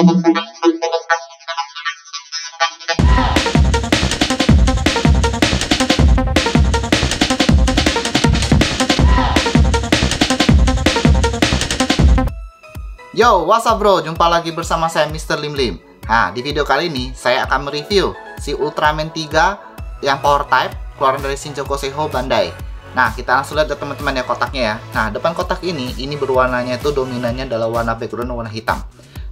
Yo, what's up bro? Jumpa lagi bersama saya Mr. Lim Lim. Nah, di video kali ini saya akan mereview si Ultraman 3 yang power type keluaran dari Shinjuku Seiho Bandai. Nah, kita langsung lihat teman-teman ya kotaknya ya. Nah, depan kotak ini berwarnanya itu dominannya adalah warna background warna hitam.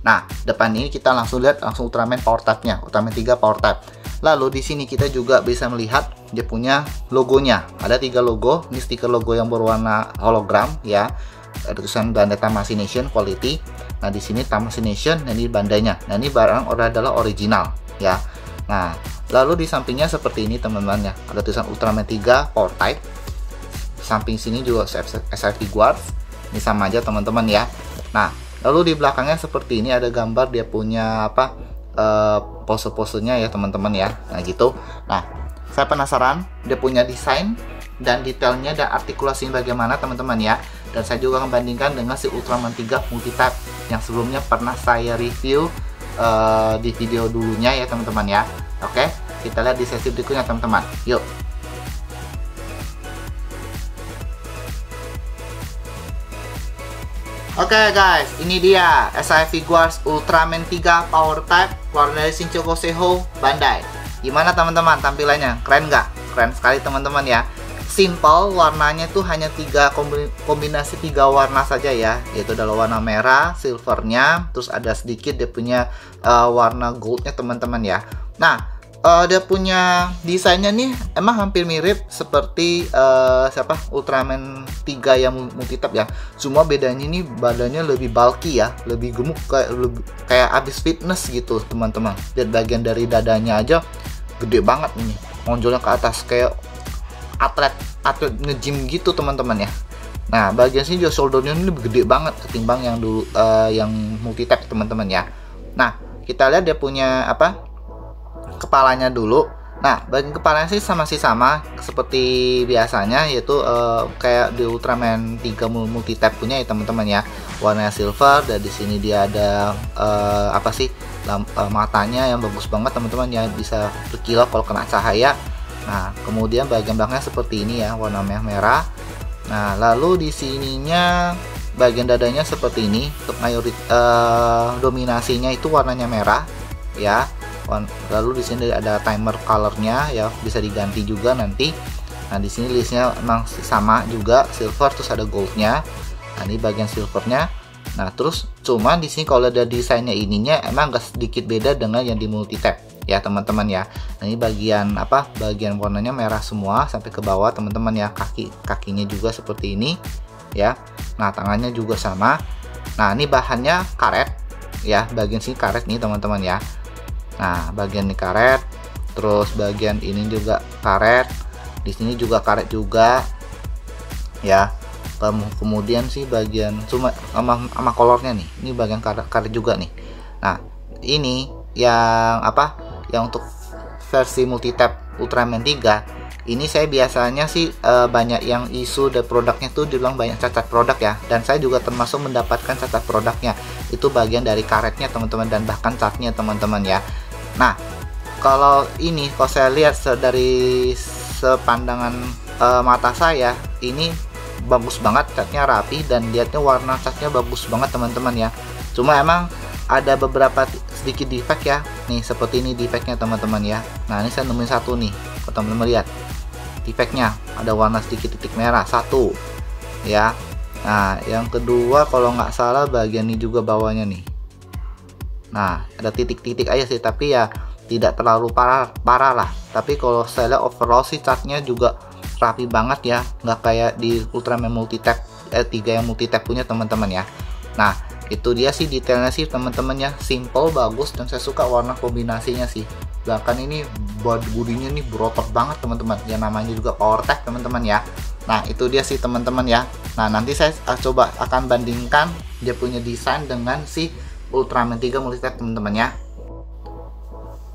Nah, depan ini kita langsung lihat Ultraman power type-nya, Ultraman 3 power type. Lalu di sini kita juga bisa melihat dia punya logonya. Ada 3 logo. Ini stiker logo yang berwarna hologram ya. Ada tulisan Bandai Tamashii Quality. Nah, di sini Tamashii, nah ini Bandainya. Nah, ini barang adalah original ya. Nah, lalu di sampingnya seperti ini teman-teman ya. Ada tulisan Ultraman 3 Power Type. Samping sini juga SI Figuarts. Ini sama aja teman-teman ya. Nah, lalu di belakangnya seperti ini ada gambar dia punya apa? Pose-posenya ya teman-teman ya. Nah, gitu. Nah, saya penasaran dia punya desain dan detailnya dan artikulasinya bagaimana teman-teman ya. Dan saya juga akan bandingkan dengan si Ultraman 3 Multitype yang sebelumnya pernah saya review di video dulunya ya teman-teman ya. Oke, kita lihat di sesi berikutnya teman-teman. Yuk. Oke guys, ini dia SI Figuarts Ultraman 3 Power Type keluar dari Shinjuku Seiho Bandai. Gimana teman-teman tampilannya? Keren nggak? Keren sekali teman-teman ya. Simple, warnanya tuh hanya kombinasi 3 warna saja ya, yaitu adalah warna merah, silvernya, terus ada sedikit dia punya warna goldnya teman-teman ya. Nah, dia punya desainnya nih emang hampir mirip seperti Ultraman 3 yang multitype ya. Cuma bedanya ini badannya lebih bulky ya, lebih gemuk kayak abis fitness gitu teman-teman. Lihat bagian dari dadanya aja gede banget ini, monjolnya ke atas kayak atlet nge-gym gitu teman-teman ya. Nah, bagian sini juga shouldernya ini lebih gede banget ketimbang yang dulu yang multitype teman-teman ya. Nah, kita lihat dia punya apa? Kepalanya dulu. Nah, bagian kepalanya sih sama seperti biasanya, yaitu kayak di Ultraman 3 multitype punya ya teman-teman ya. Warnanya silver dan di sini dia ada matanya yang bagus banget teman-teman ya, bisa berkilau kalau kena cahaya. Nah, kemudian bagian belakangnya seperti ini ya, warna merah. Nah, lalu di sininya bagian dadanya seperti ini. Untuk dominasinya itu warnanya merah ya. Lalu di sini ada timer colornya ya, bisa diganti juga nanti. Nah, di sini listnya memang sama juga, silver terus ada goldnya. Nah, ini bagian silvernya. Nah, terus cuman di sini kalau ada desainnya ininya emang agak sedikit beda dengan yang di multitype ya teman-teman ya. Nah, ini bagian warnanya merah semua sampai ke bawah teman-teman ya. Kakinya juga seperti ini ya. Nah, tangannya juga sama. Nah, ini bahannya karet ya, bagian sini karet nih teman-teman ya. Nah, bagian ini karet, terus bagian ini juga karet, di sini juga karet juga ya. Kemudian sih bagian cuma sama kolornya nih, ini bagian karet juga nih. Nah, ini yang untuk versi multitype Ultraman 3 ini saya biasanya sih banyak yang isu dari produknya tuh dibilang banyak cacat produk ya, dan saya juga termasuk mendapatkan cacat produknya. Itu bagian dari karetnya teman-teman dan bahkan catnya teman-teman ya. Nah, kalau saya lihat dari sepandangan mata saya, ini bagus banget, catnya rapi dan lihatnya warna catnya bagus banget teman-teman ya. Cuma emang ada beberapa sedikit defect ya. Nih seperti ini defectnya teman-teman ya. Nah, ini saya nemuin satu nih, kalau teman-teman lihat defectnya ada warna sedikit titik merah satu ya. Nah, yang kedua kalau nggak salah bagian ini juga bawahnya nih. Nah, ada titik-titik aja sih, tapi ya tidak terlalu parah lah. Tapi kalau saya lihat overall sih catnya juga rapi banget ya, nggak kayak di Ultraman multitype 3 yang multitype punya teman-teman ya. Nah, itu dia sih detailnya sih teman-teman ya, simple bagus dan saya suka warna kombinasinya sih. Bahkan ini bodinya nih berotot banget teman-teman, yang namanya juga power type teman-teman ya. Nah, itu dia sih teman-teman ya. Nah, nanti saya coba akan bandingkan dia punya desain dengan si Ultraman 3 multitype teman-teman ya.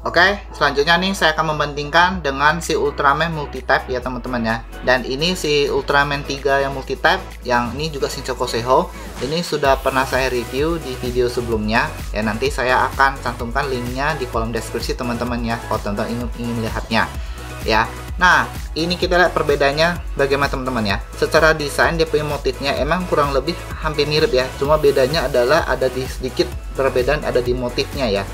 Oke, selanjutnya nih saya akan membandingkan dengan si Ultraman multi-type ya teman-teman ya. Dan ini si Ultraman 3 yang multi-type, yang ini juga Shinchoku Seiho. Ini sudah pernah saya review di video sebelumnya. Ya, nanti saya akan cantumkan linknya di kolom deskripsi teman-teman ya, kalau teman-teman ingin melihatnya. Ya, nah ini kita lihat perbedaannya bagaimana teman-teman ya. Secara desain dia punya motifnya emang kurang lebih hampir mirip ya. Cuma bedanya adalah ada di sedikit perbedaan ada di motifnya ya.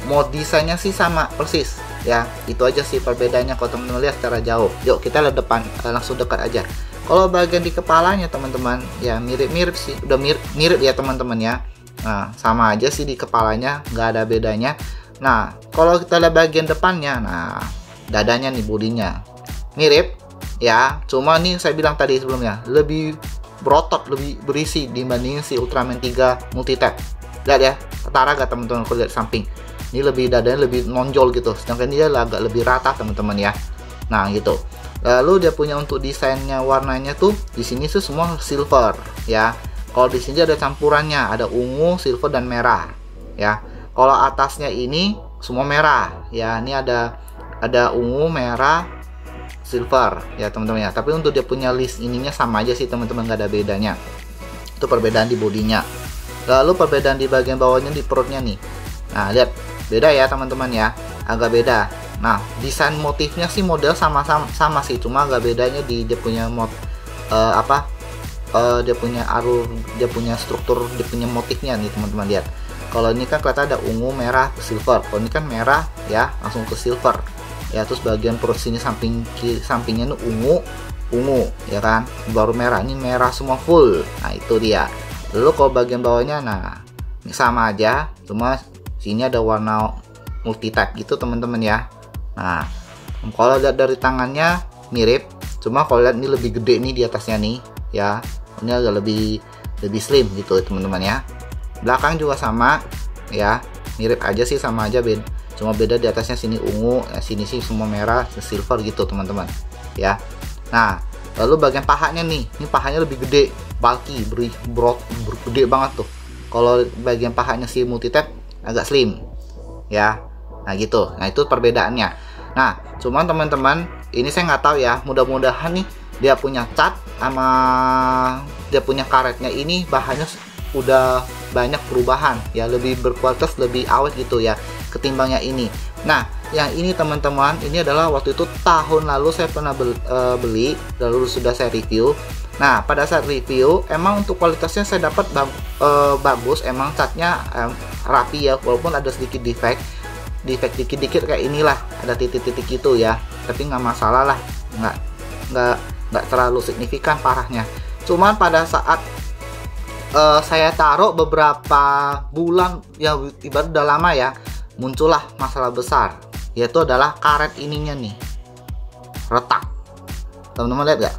Mau desainnya sih sama persis ya, itu aja sih perbedaannya kalau teman-teman lihat secara jauh. Yuk kita lihat depan, langsung dekat aja. Kalau bagian di kepalanya teman-teman ya mirip-mirip sih, udah mirip ya teman-teman ya. Nah sama aja sih di kepalanya, nggak ada bedanya. Nah kalau kita lihat bagian depannya, nah dadanya nih, bodinya mirip ya, cuma nih saya bilang tadi sebelumnya lebih berotot, lebih berisi dibanding si Ultraman 3 multi-type. Lihat ya, setara gak teman-teman kalau lihat samping. Ini lebih dadanya lebih nonjol gitu, sedangkan dia agak lebih rata teman-teman ya. Nah gitu. Lalu dia punya untuk desainnya, warnanya tuh di sini tuh semua silver ya. Kalau di sini ada campurannya, ada ungu, silver dan merah ya. Kalau atasnya ini semua merah ya. Ini ada ungu, merah, silver ya teman-teman ya. Tapi untuk dia punya list ininya sama aja sih teman-teman, nggak ada bedanya. Itu perbedaan di bodinya. Lalu perbedaan di bagian bawahnya, di perutnya nih. Nah lihat, beda ya teman-teman ya, agak beda. Nah desain motifnya sih model sama sih, cuma agak bedanya di dia punya dia punya alur, dia punya struktur, dia punya motifnya nih teman-teman lihat. Kalau ini kan kelihatan ada ungu, merah, silver. Kalau ini kan merah ya langsung ke silver ya. Terus bagian perut sini sampingnya ini ungu ya kan, baru merah. Ini merah semua full. Nah itu dia. Lalu kalau bagian bawahnya, nah ini sama aja, cuma sini ada warna multi-type gitu teman-teman ya. Nah kalau lihat dari tangannya mirip, cuma kalau lihat ini lebih gede nih di atasnya nih ya, ini agak lebih slim gitu teman-teman ya. Belakang juga sama ya, mirip aja sih, sama aja, cuma beda di atasnya sini ungu, sini sih semua merah, silver gitu teman-teman ya. Nah lalu bagian pahanya nih, ini pahanya lebih gede, bulky, gede banget tuh. Kalau bagian pahanya si multi-type agak slim ya. Nah gitu, nah itu perbedaannya. Nah cuman teman-teman, ini saya nggak tahu ya, mudah-mudahan nih dia punya cat sama dia punya karetnya ini bahannya udah banyak perubahan ya, lebih berkualitas, lebih awet gitu ya ketimbangnya ini. Nah yang ini teman-teman, ini adalah waktu itu tahun lalu saya pernah beli, lalu sudah saya review. Nah pada saat review emang untuk kualitasnya saya dapat bagus, emang catnya rapi ya, walaupun ada sedikit defect dikit-dikit kayak inilah, ada titik-titik gitu ya, tapi nggak masalah lah, nggak terlalu signifikan parahnya. Cuman pada saat saya taruh beberapa bulan ya, ibarat udah lama ya, muncullah masalah besar, yaitu adalah karet ininya nih retak. Teman-teman lihat gak?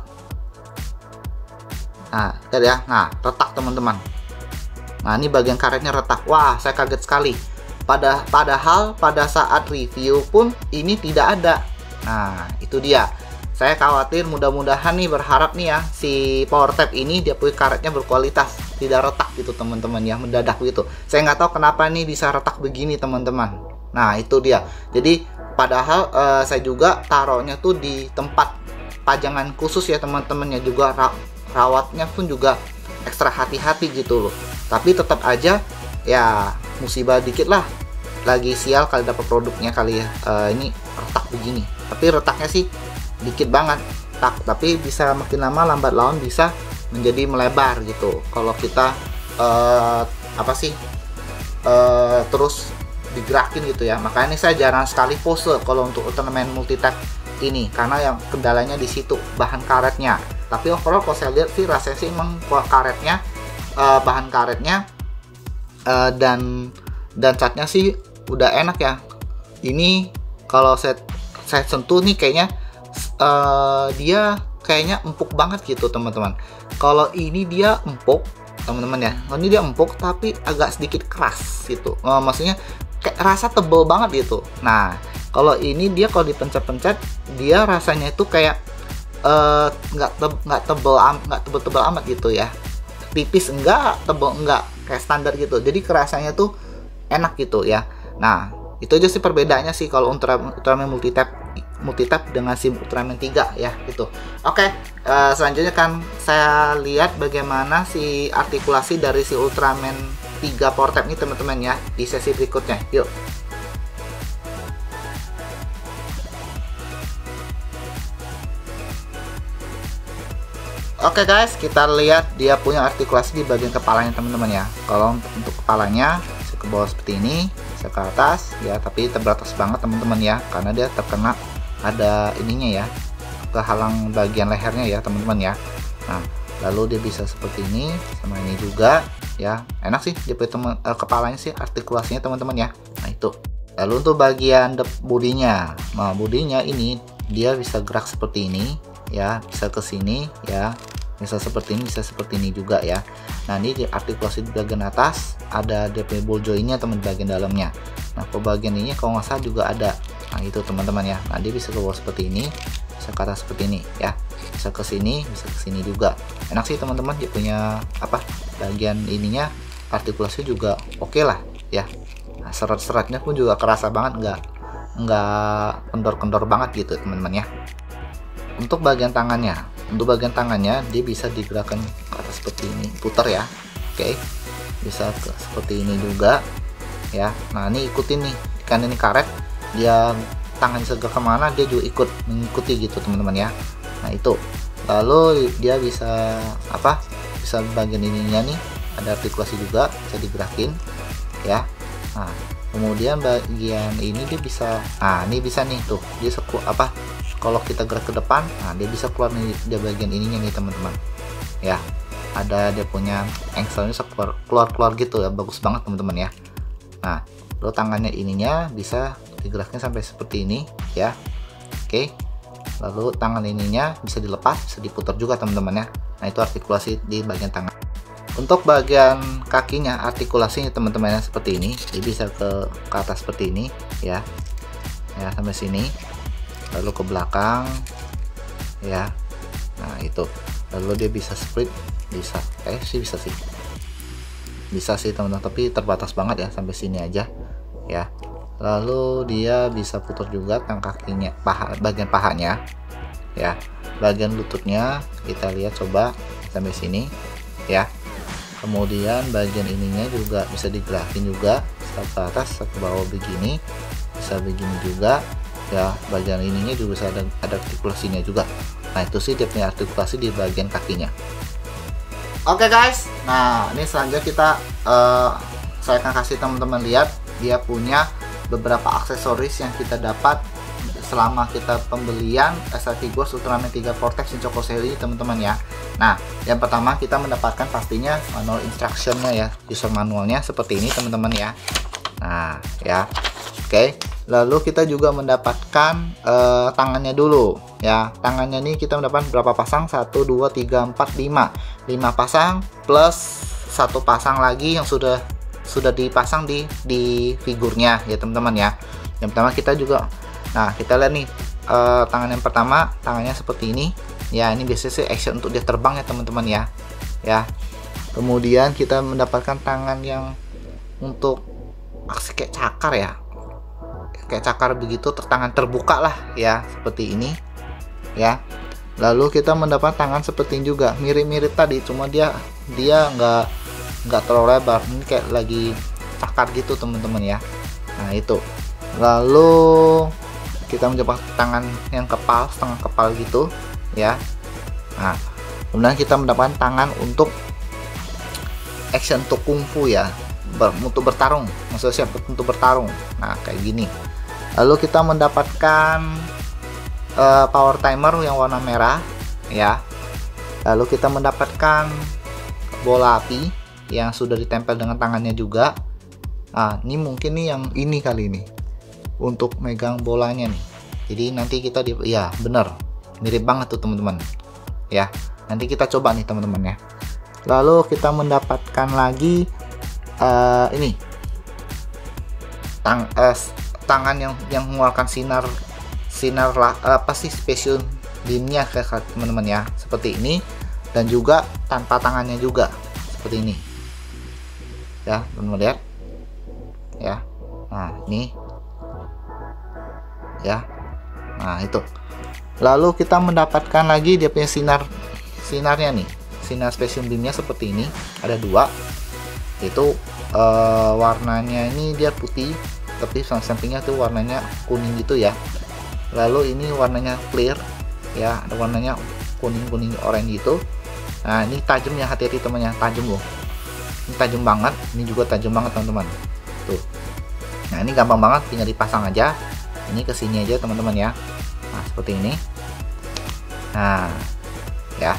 Nah lihat ya, nah retak teman-teman. Nah ini bagian karetnya retak. Wah saya kaget sekali. Padahal pada saat review pun ini tidak ada. Nah itu dia, saya khawatir, mudah-mudahan nih, berharap nih ya, si power tap ini dia punya karetnya berkualitas, tidak retak gitu teman-teman ya, mendadak gitu. Saya nggak tahu kenapa nih bisa retak begini teman-teman. Nah itu dia. Jadi padahal saya juga taruhnya tuh di tempat pajangan khusus ya teman-teman ya, juga rawatnya pun juga ekstra hati-hati gitu loh. Tapi tetap aja ya musibah dikit lah, lagi sial kali dapat produknya kali ya, ini retak begini. Tapi retaknya sih dikit banget, tapi bisa makin lama lambat laun bisa menjadi melebar gitu kalau kita terus digerakin gitu ya. Makanya ini saya jarang sekali pose kalau untuk Ultraman multi-type ini, karena yang kendalanya di situ bahan karetnya. Tapi overall kalau saya lihat sih rasanya sih emang karetnya, bahan karetnya dan catnya sih udah enak ya. Ini kalau saya sentuh nih kayaknya dia kayaknya empuk banget gitu teman-teman. Kalau ini dia empuk teman-teman ya, ini dia empuk tapi agak sedikit keras gitu, maksudnya kayak rasa tebel banget gitu. Nah kalau ini dia kalau dipencet-pencet dia rasanya itu kayak nggak tebel amat gitu ya, tipis enggak, tebel enggak, kayak standar gitu. Jadi kerasanya tuh enak gitu ya. Nah Itu aja sih perbedaannya sih kalau Ultraman multitap dengan si Ultraman 3 ya gitu. Oke, selanjutnya kan saya lihat bagaimana si artikulasi dari si Ultraman 3 Power Tap ini teman-teman ya di sesi berikutnya. Yuk. Oke guys, kita lihat dia punya artikulasi di bagian kepalanya teman-teman ya. Kalau untuk kepalanya saya ke bawah seperti ini, saya ke atas ya, tapi terbatas banget teman-teman ya, karena dia terkena ada ininya ya, kehalang bagian lehernya ya teman-teman ya. Nah, lalu dia bisa seperti ini sama ini juga ya. Enak sih dia punya kepalanya sih, artikulasinya teman-teman ya. Nah itu. Lalu untuk bagian bodinya, nah bodinya ini dia bisa gerak seperti ini ya, bisa ke sini ya, bisa seperti ini, bisa seperti ini juga ya. Nah ini artikulasi di bagian atas ada DP ball jointnya teman, bagian dalamnya. Nah ke bagian ini kalau nggak salah juga ada. Nah itu teman-teman ya. Nah dia bisa ke bawah seperti ini, bisa ke atas seperti ini ya, bisa ke sini, bisa ke sini juga. Enak sih teman-teman, dia punya apa, bagian ininya artikulasi juga oke lah ya. Nah, serat-seratnya pun juga kerasa banget, nggak kendor-kendor banget gitu teman-teman ya. Untuk bagian tangannya, dia bisa digerakkan ke atas seperti ini, putar ya. Oke, bisa seperti ini juga ya. Nah ini ikutin nih, kan ini karet, dia tangan seger kemana dia juga ikut mengikuti gitu teman-teman ya. Nah itu, lalu dia bisa apa, bisa bagian ininya nih ada artikulasi juga, bisa digerakin ya. Nah kemudian bagian ini dia bisa, nah ini bisa nih tuh, dia apa, kalau kita gerak ke depan, nah dia bisa keluar nih, dia bagian ininya nih teman-teman ya, ada dia punya engselnya keluar gitu ya, bagus banget teman-teman ya. Nah lalu tangannya ininya bisa digerakkan sampai seperti ini ya. Oke, lalu tangan ininya bisa dilepas, bisa diputar juga teman-teman ya. Nah itu artikulasi di bagian tangan. Untuk bagian kakinya, artikulasinya teman-teman ya seperti ini, dia bisa ke atas seperti ini ya, sampai sini, lalu ke belakang ya. Nah itu, lalu dia bisa split, bisa sih teman-teman, tapi terbatas banget ya, sampai sini aja ya. Lalu dia bisa putar juga tang kakinya, bagian pahanya ya, bagian lututnya kita lihat coba sampai sini ya. Kemudian bagian ininya juga bisa digerakin juga, ke atas ke bawah begini, bisa begini juga ya. Bagian ininya juga bisa ada artikulasinya juga. Nah itu sih dia punya artikulasi di bagian kakinya. Oke guys, nah ini selanjutnya kita saya akan kasih teman-teman lihat dia punya beberapa aksesoris yang kita dapat selama kita pembelian SRT Ghost Ultraman 3 Vortex Shinchoku Seri teman-teman ya. Nah yang pertama kita mendapatkan pastinya manual instructionnya ya, user manualnya seperti ini teman-teman ya. Nah ya, oke. Lalu kita juga mendapatkan tangannya dulu ya. Tangannya ini kita mendapatkan berapa pasang? 1, 2, 3, 4, 5 pasang plus satu pasang lagi yang sudah dipasang di figurnya ya teman-teman ya. Yang pertama kita juga, nah kita lihat nih tangan yang pertama, tangannya seperti ini ya. Ini biasanya sih action untuk dia terbang ya teman-teman ya. Kemudian kita mendapatkan tangan yang untuk aksi kayak cakar ya, kayak cakar begitu, tangan terbuka lah ya, seperti ini ya. Lalu kita mendapat tangan seperti ini juga, mirip-mirip tadi, cuma dia nggak terlalu lebar, ini kayak lagi cakar gitu teman-teman ya. Nah itu, lalu kita mendapat tangan yang kepal, setengah kepal gitu ya. Nah kemudian kita mendapatkan tangan untuk action untuk kungfu ya, untuk bertarung, maksudnya siap untuk bertarung. Nah kayak gini. Lalu kita mendapatkan power timer yang warna merah ya. Lalu kita mendapatkan bola api yang sudah ditempel dengan tangannya juga. Nah ini mungkin nih yang ini kali ini untuk megang bolanya nih. Jadi nanti kita ya bener, mirip banget tuh teman-teman ya. Nanti kita coba nih teman-teman ya. Lalu kita mendapatkan lagi ini tangan yang mengeluarkan sinar lah, apa sih, special beamnya kayak teman-teman ya, seperti ini. Dan juga tanpa tangannya juga seperti ini ya teman-teman lihat ya. Nah ini ya. Nah itu, lalu kita mendapatkan lagi dia punya sinarnya nih, sinar Specium Beamnya seperti ini, ada dua. Itu warnanya ini dia putih, tapi sampingnya tuh warnanya kuning gitu ya. Lalu ini warnanya clear ya, ada warnanya kuning orange gitu. Nah ini tajam ya, hati-hati temannya, tajam loh, ini tajam banget, ini juga tajam banget teman-teman tuh. Nah ini gampang banget, tinggal dipasang aja ini ke sini aja teman-teman ya. Nah seperti ini. Nah ya,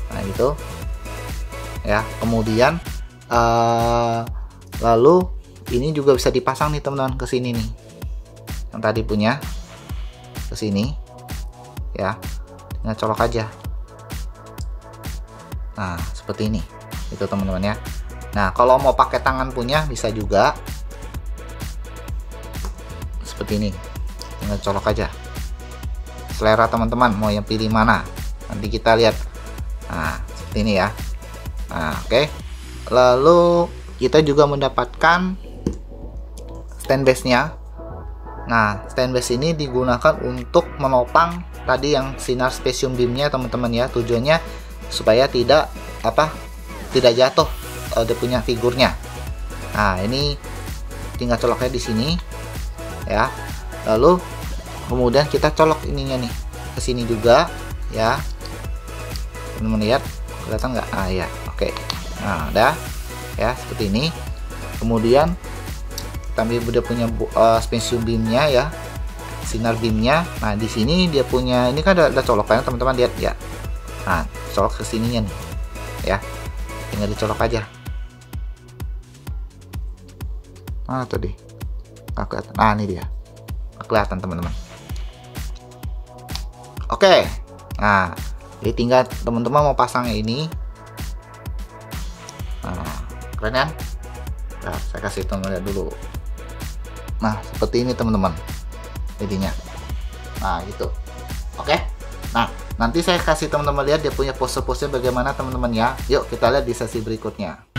nah gitu ya. Kemudian lalu ini juga bisa dipasang nih teman-teman ke sini nih, yang tadi punya ke sini ya, tinggal colok aja. Nah seperti ini itu teman-teman ya. Nah kalau mau pakai tangan punya bisa juga seperti ini, tinggal colok aja, selera teman-teman mau yang pilih mana, nanti kita lihat. Nah seperti ini ya. Nah oke. Lalu kita juga mendapatkan stand base nya. Nah stand base ini digunakan untuk menopang tadi yang sinar Specium Beamnya teman-teman ya. Tujuannya supaya tidak jatuh dia punya figurnya. Nah ini tinggal coloknya di sini ya. Lalu kemudian kita colok ininya nih ke sini juga ya. Teman-teman lihat kelihatan nggak? Ah ya, oke. Nah udah ya seperti ini. Kemudian kami udah punya Specium Beamnya ya, sinar beamnya. Nah di sini dia punya, ini kan ada colokannya teman-teman, lihat ya. Nah colok ke sininya nih ya, tinggal dicolok aja. Nah tadi nggak kelihatan. Nah ini dia, nggak kelihatan teman-teman. Oke, nah jadi tinggal teman-teman mau pasangnya ini. Nah keren kan? Nah, saya kasih teman-teman lihat dulu. Nah seperti ini teman-teman jadinya. Nah gitu. Oke. Nah nanti saya kasih teman-teman lihat dia punya pose-pose bagaimana teman-teman ya. Yuk kita lihat di sesi berikutnya.